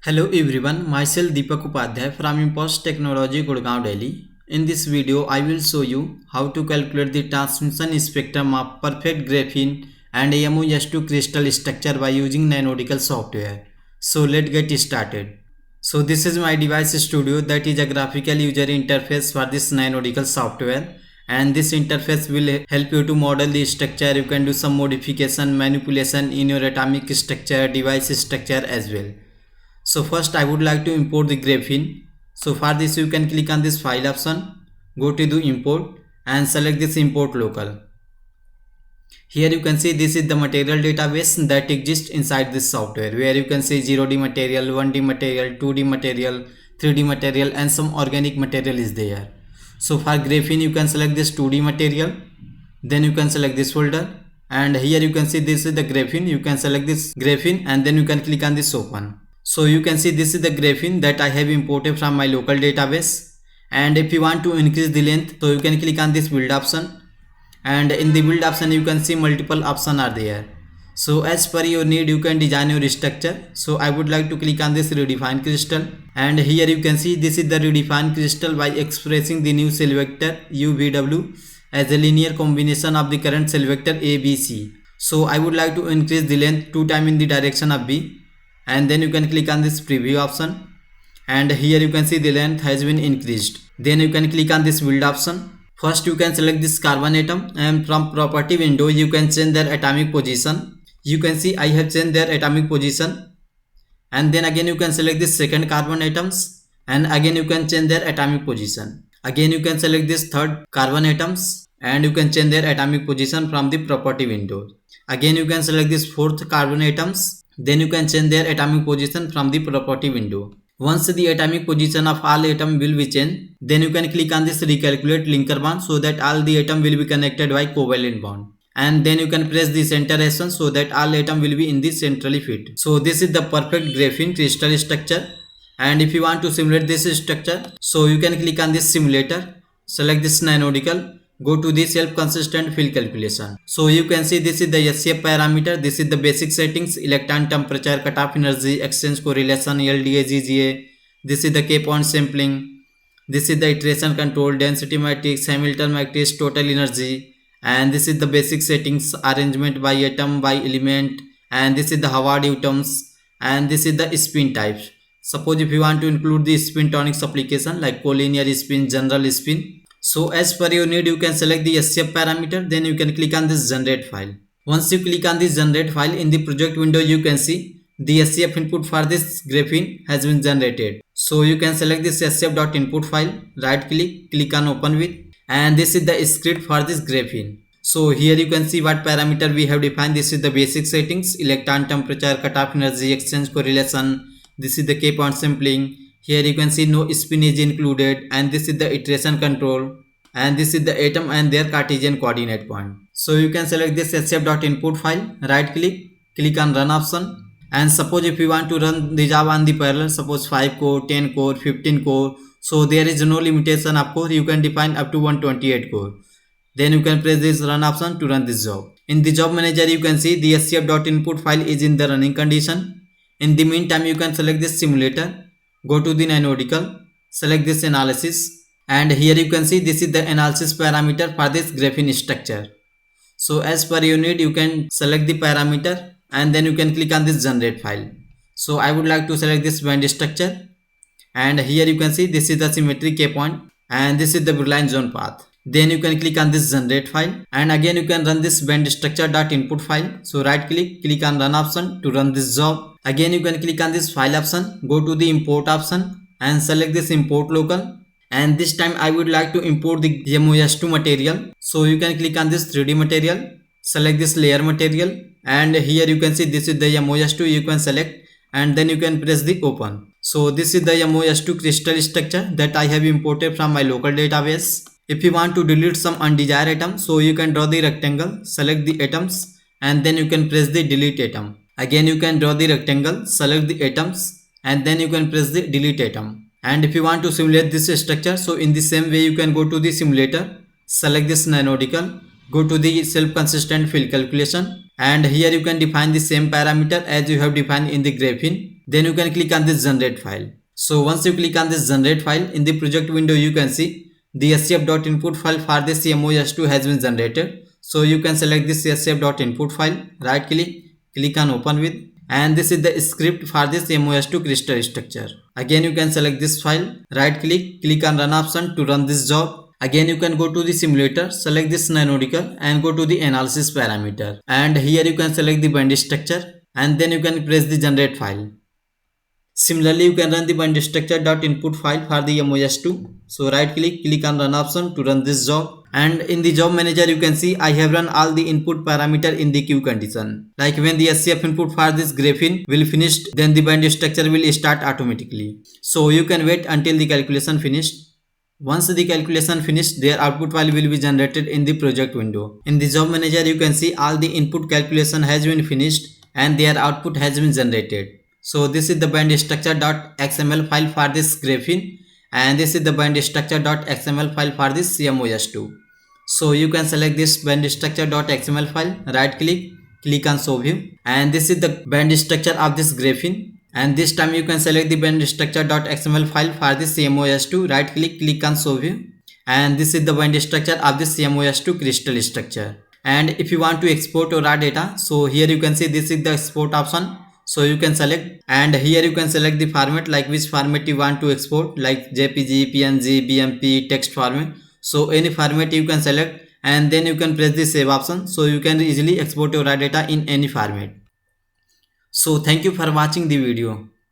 Hello everyone, myself Deepak Upadhyay from Impulse Technology, Gurgaon, Delhi. In this video, I will show you how to calculate the transmission spectrum of perfect graphene and MOS2 crystal structure by using Nanodical software. So let's get started. So this is my device studio, that is a graphical user interface for this Nanodical software, and this interface will help you to model the structure. You can do some modification, manipulation in your atomic structure, device structure as well. So first I would like to import the graphene. So for this you can click on this file option, go to the import and select this import local. Here you can see this is the material database that exists inside this software, where you can see 0D material, 1D material, 2D material, 3D material and some organic material is there. So for graphene you can select this 2D material, then you can select this folder, and here you can see this is the graphene. You can select this graphene and then you can click on this open. So you can see this is the graphene that I have imported from my local database, and if you want to increase the length, so you can click on this build option, and in the build option you can see multiple options are there. So as per your need you can design your structure. So I would like to click on this redefine crystal, and here you can see this is the redefine crystal by expressing the new cell vector UVW as a linear combination of the current cell vector ABC. So I would like to increase the length 2 times in the direction of B, and then you can click on this preview option, and here you can see the length has been increased. Then you can click on this build option. First you can select this carbon atom, and from property window you can change their atomic position. You can see I have changed their atomic position, and then again you can select this second carbon atoms, and again you can change their atomic position. Again you can select this third carbon atoms and you can change their atomic position from the property window. Again you can select this fourth carbon atoms, then you can change their atomic position from the property window. Once the atomic position of all atom will be changed, then you can click on this recalculate linker bond, so that all the atom will be connected by covalent bond, and then you can press the center action so that all atom will be in the centrally fit. So this is the perfect graphene crystal structure, and if you want to simulate this structure, so you can click on this simulator, select this Nanodical, go to the self consistent field calculation. So you can see this is the SCF parameter, this is the basic settings, electron temperature, cutoff energy, exchange correlation, LDA, GGA, this is the K point sampling, this is the iteration control, density matrix, Hamilton matrix, total energy, and this is the basic settings, arrangement by atom, by element, and this is the Howard atoms, and this is the spin types. Suppose if you want to include the spin tonics application like collinear spin, general spin, so as per your need you can select the SCF parameter, then you can click on this generate file. Once you click on this generate file, in the project window you can see the SCF input for this graphene has been generated. So you can select this scf.input file, right click, click on open with, and this is the script for this graphene. So here you can see what parameter we have defined. This is the basic settings, electron temperature, cutoff energy, exchange correlation, this is the K point sampling. Here you can see no spin is included, and this is the iteration control, and this is the atom and their Cartesian coordinate point. So you can select this scf.input file, right click, click on run option, and suppose if you want to run the job on the parallel, suppose 5 core, 10 core, 15 core, so there is no limitation of core, you can define up to 128 core. Then you can press this run option to run this job. In the job manager you can see the scf.input file is in the running condition. In the meantime you can select this simulator, go to the Nanodical, select this analysis, and here you can see this is the analysis parameter for this graphene structure. So as per your need you can select the parameter, and then you can click on this generate file. So I would like to select this band structure, and here you can see this is the symmetry K point, and this is the Brillouin zone path. Then you can click on this generate file, and again you can run this band structure.input file. So right click, click on run option to run this job. Again you can click on this file option, go to the import option and select this import local, and this time I would like to import the MOS2 material. So you can click on this 3D material, select this layer material, and here you can see this is the MOS2, you can select, and then you can press the open. So this is the MOS2 crystal structure that I have imported from my local database. If you want to delete some undesired atom, so you can draw the rectangle, select the atoms, and then you can press the delete atom. Again you can draw the rectangle, select the atoms, and then you can press the delete atom. And if you want to simulate this structure, so in the same way you can go to the simulator, select this Nanodical, go to the self consistent field calculation, and here you can define the same parameter as you have defined in the graphene. then you can click on this generate file. So once you click on this generate file, in the project window you can see the scf.input file for this MOS2 has been generated. So you can select this scf.input file, right click on open with, and this is the script for this MOS2 crystal structure. Again you can select this file, right click on run option to run this job. Again you can go to the simulator, select this nanodical and go to the analysis parameter, and here you can select the bind structure and then you can press the generate file. Similarly, you can run the bind structure.input file for the MOS2. So right click on run option to run this job. And in the job manager, you can see I have run all the input parameter in the queue condition. Like when the SCF input for this graphene will finish, then the bind structure will start automatically. So you can wait until the calculation finished. Once the calculation finished, their output file will be generated in the project window. In the job manager, you can see all the input calculation has been finished and their output has been generated. So this is the bind structure.xml file for this graphene, and this is the bind structure.xml file for this MOS2. So you can select this bind structure.xml file, right click on show view, and this is the bind structure of this graphene. And this time you can select the bind structure.xml file for this MOS2, right click on show view, and this is the bind structure of this MOS2 crystal structure. And if you want to export your raw data, so here you can see this is the export option. So you can select, and here you can select the format, like which format you want to export, like JPG, PNG, BMP, text format. So any format you can select, and then you can press the save option. So you can easily export your raw data in any format. So thank you for watching the video.